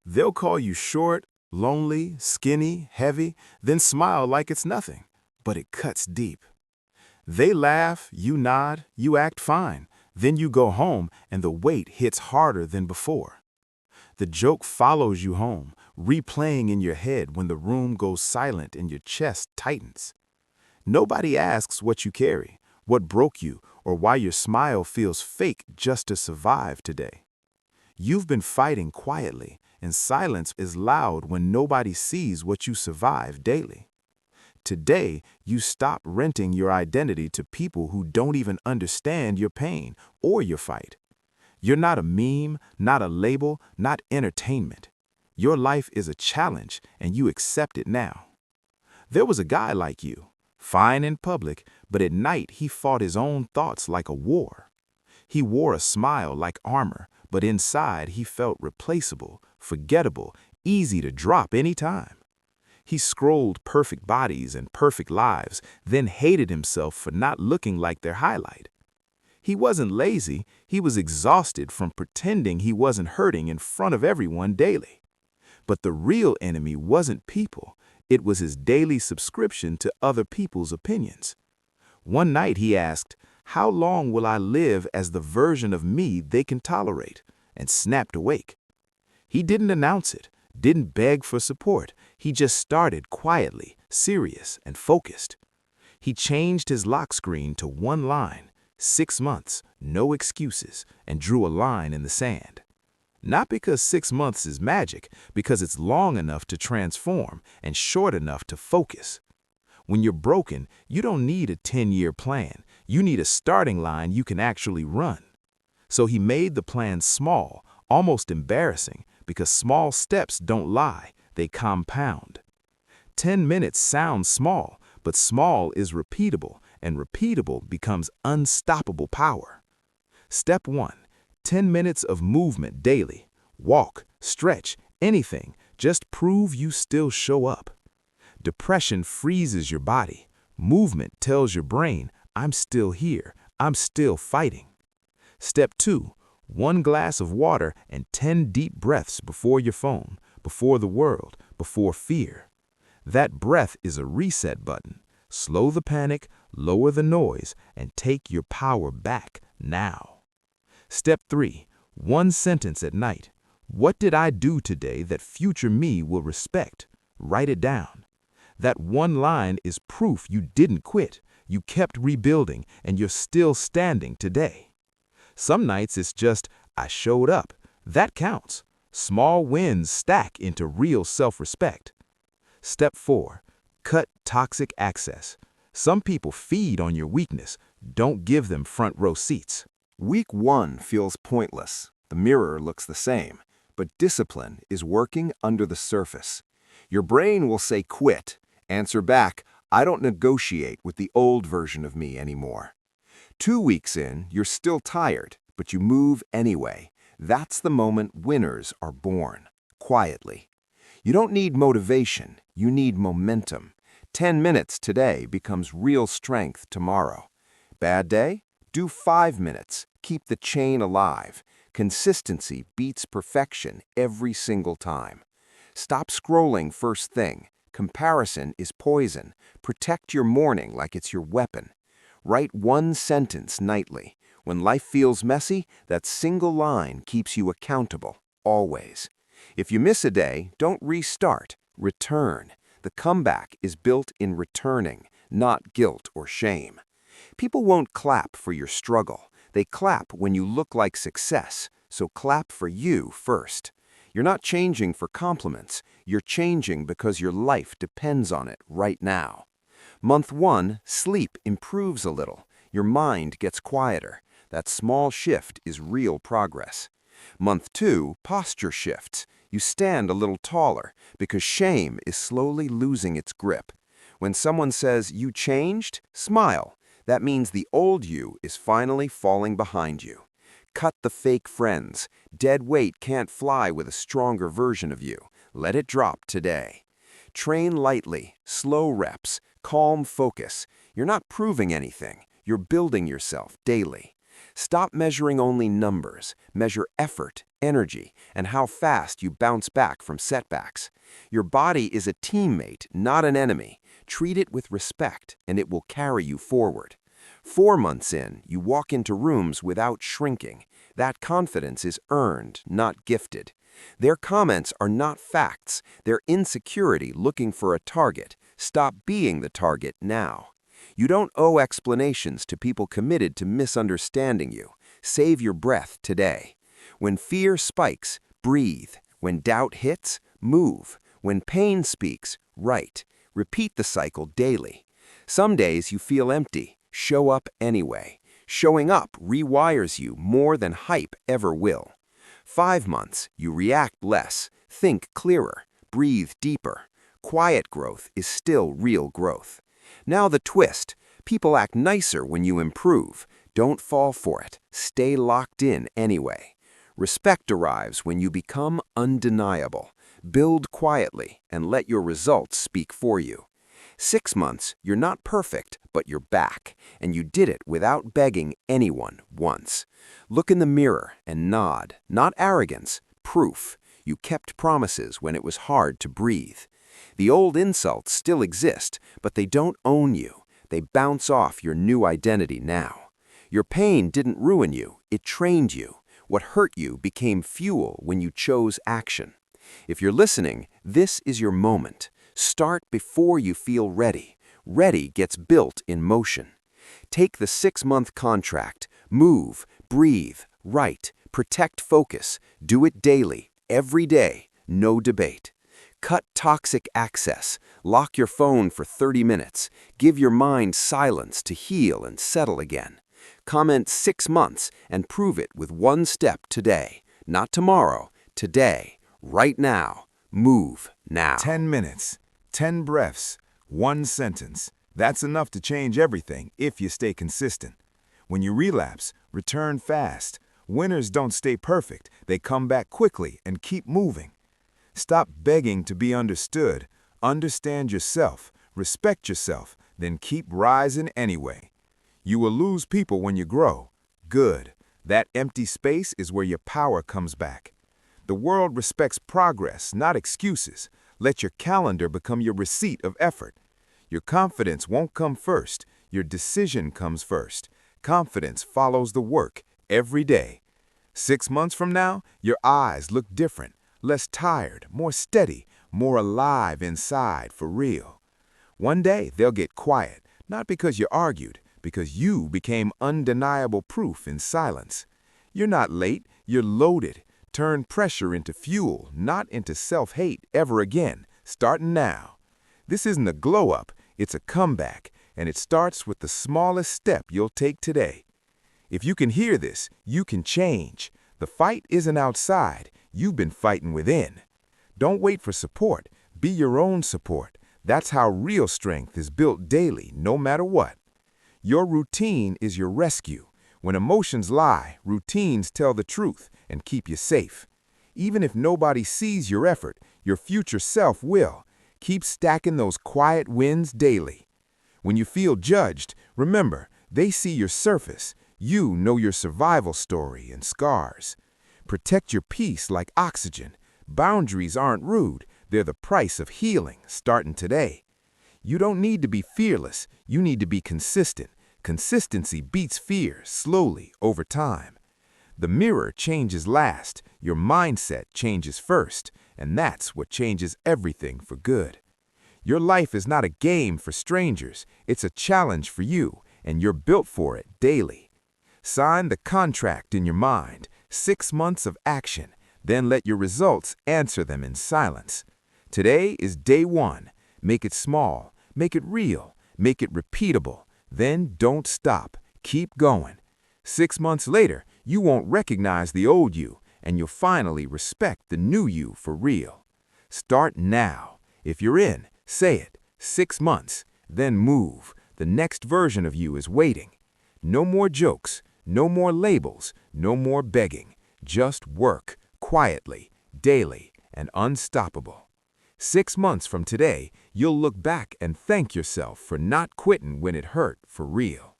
They'll call you short, lonely, skinny, heavy, then smile like it's nothing. But it cuts deep. They laugh, you nod, you act fine. Then you go home and the weight hits harder than before. The joke follows you home, replaying in your head when the room goes silent and your chest tightens. Nobody asks what you carry, what broke you, or why your smile feels fake just to survive today. You've been fighting quietly, and silence is loud when nobody sees what you survive daily. Today, you stop renting your identity to people who don't even understand your pain or your fight. You're not a meme, not a label, not entertainment. Your life is a challenge, and you accept it now. There was a guy like you, fine in public, but at night he fought his own thoughts like a war. He wore a smile like armor, but inside he felt replaceable, forgettable, easy to drop anytime. He scrolled perfect bodies and perfect lives, then hated himself for not looking like their highlight. He wasn't lazy, he was exhausted from pretending he wasn't hurting in front of everyone daily. But the real enemy wasn't people, it was his daily subscription to other people's opinions. One night he asked, "How long will I live as the version of me they can tolerate?" and snapped awake. He didn't announce it, didn't beg for support. He just started quietly, serious, and focused. He changed his lock screen to one line, 6 months, no excuses, and drew a line in the sand. Not because 6 months is magic, because it's long enough to transform and short enough to focus. When you're broken, you don't need a 10-year plan. You need a starting line you can actually run. So he made the plan small, almost embarrassing, because small steps don't lie, they compound. 10 minutes sounds small, but small is repeatable, and repeatable becomes unstoppable power. Step 1, 10 minutes of movement daily. Walk, stretch, anything, just prove you still show up. Depression freezes your body. Movement tells your brain, I'm still here, I'm still fighting. Step 2, 1 glass of water and 10 deep breaths before your phone, before the world, before fear. That breath is a reset button. Slow the panic, lower the noise, and take your power back now. Step 3, 1 sentence at night. What did I do today that future me will respect? Write it down. That one line is proof you didn't quit. You kept rebuilding, and you're still standing today. Some nights it's just, I showed up. That counts. Small wins stack into real self-respect. Step 4, cut toxic access. Some people feed on your weakness. Don't give them front row seats. Week 1 feels pointless. The mirror looks the same, but discipline is working under the surface. Your brain will say quit. Answer back, I don't negotiate with the old version of me anymore. 2 weeks in, you're still tired, but you move anyway. That's the moment winners are born, quietly. You don't need motivation, you need momentum. 10 minutes today becomes real strength tomorrow. Bad day? Do 5 minutes. Keep the chain alive. Consistency beats perfection every single time. Stop scrolling first thing. Comparison is poison. Protect your morning like it's your weapon. Write 1 sentence nightly. When life feels messy, that single line keeps you accountable, always. If you miss a day, don't restart. Return. The comeback is built in returning, not guilt or shame. People won't clap for your struggle. They clap when you look like success, so clap for you first. You're not changing for compliments. You're changing because your life depends on it right now. Month 1, sleep improves a little. Your mind gets quieter. That small shift is real progress. Month 2, posture shifts. You stand a little taller because shame is slowly losing its grip. When someone says, you changed, smile. That means the old you is finally falling behind you. Cut the fake friends. Dead weight can't fly with a stronger version of you. Let it drop today. Train lightly, slow reps, calm focus. You're not proving anything. You're building yourself daily. Stop measuring only numbers. Measure effort, energy, and how fast you bounce back from setbacks. Your body is a teammate, not an enemy. Treat it with respect, and it will carry you forward. 4 months in, you walk into rooms without shrinking. That confidence is earned, not gifted. Their comments are not facts. They're insecurity looking for a target. Stop being the target now. You don't owe explanations to people committed to misunderstanding you. Save your breath today. When fear spikes, breathe. When doubt hits, move. When pain speaks, write. Repeat the cycle daily. Some days you feel empty. Show up anyway. Showing up rewires you more than hype ever will. 5 months, you react less, think clearer, breathe deeper. Quiet growth is still real growth. Now the twist. People act nicer when you improve. Don't fall for it. Stay locked in anyway. Respect arrives when you become undeniable. Build quietly and let your results speak for you. 6 months, you're not perfect, but you're back, and you did it without begging anyone once. Look in the mirror and nod, not arrogance, proof. You kept promises when it was hard to breathe. The old insults still exist, but they don't own you. They bounce off your new identity now. Your pain didn't ruin you, it trained you. What hurt you became fuel when you chose action. If you're listening, this is your moment. Start before you feel ready. Ready gets built in motion. Take the 6-month contract. Move, breathe, write, protect focus. Do it daily, every day, no debate. Cut toxic access. Lock your phone for 30 minutes. Give your mind silence to heal and settle again. Comment 6 months and prove it with one step today. Not tomorrow, today, right now. Move now. 10 minutes, 10 breaths, 1 sentence. That's enough to change everything if you stay consistent. When you relapse, return fast. Winners don't stay perfect. They come back quickly and keep moving. Stop begging to be understood. Understand yourself, respect yourself, then keep rising anyway. You will lose people when you grow. Good. That empty space is where your power comes back. The world respects progress, not excuses. Let your calendar become your receipt of effort. Your confidence won't come first. Your decision comes first. Confidence follows the work every day. 6 months from now, your eyes look different. Less tired, more steady, more alive inside for real. One day, they'll get quiet, not because you argued, because you became undeniable proof in silence. You're not late, you're loaded. Turn pressure into fuel, not into self-hate ever again, starting now. This isn't a glow-up, it's a comeback, and it starts with the smallest step you'll take today. If you can hear this, you can change. The fight isn't outside, you've been fighting within. Don't wait for support, be your own support. That's how real strength is built daily, no matter what. Your routine is your rescue. When emotions lie, routines tell the truth and keep you safe. Even if nobody sees your effort, your future self will. Keep stacking those quiet wins daily. When you feel judged, remember, they see your surface. You know your survival story and scars. Protect your peace like oxygen. Boundaries aren't rude. They're the price of healing, starting today. You don't need to be fearless. You need to be consistent. Consistency beats fear slowly over time. The mirror changes last. Your mindset changes first. And that's what changes everything for good. Your life is not a game for strangers. It's a challenge for you, and you're built for it daily. Sign the contract in your mind. 6 months of action. Then let your results answer them in silence. Today is day 1. Make it small. Make it real. Make it repeatable. Then don't stop. Keep going. 6 months later, you won't recognize the old you, and you'll finally respect the new you for real. Start now. If you're in, say it. 6 months. Then move. The next version of you is waiting. No more jokes. No more labels. No more begging. Just work, quietly, daily, and unstoppable. 6 months from today, you'll look back and thank yourself for not quitting when it hurt for real.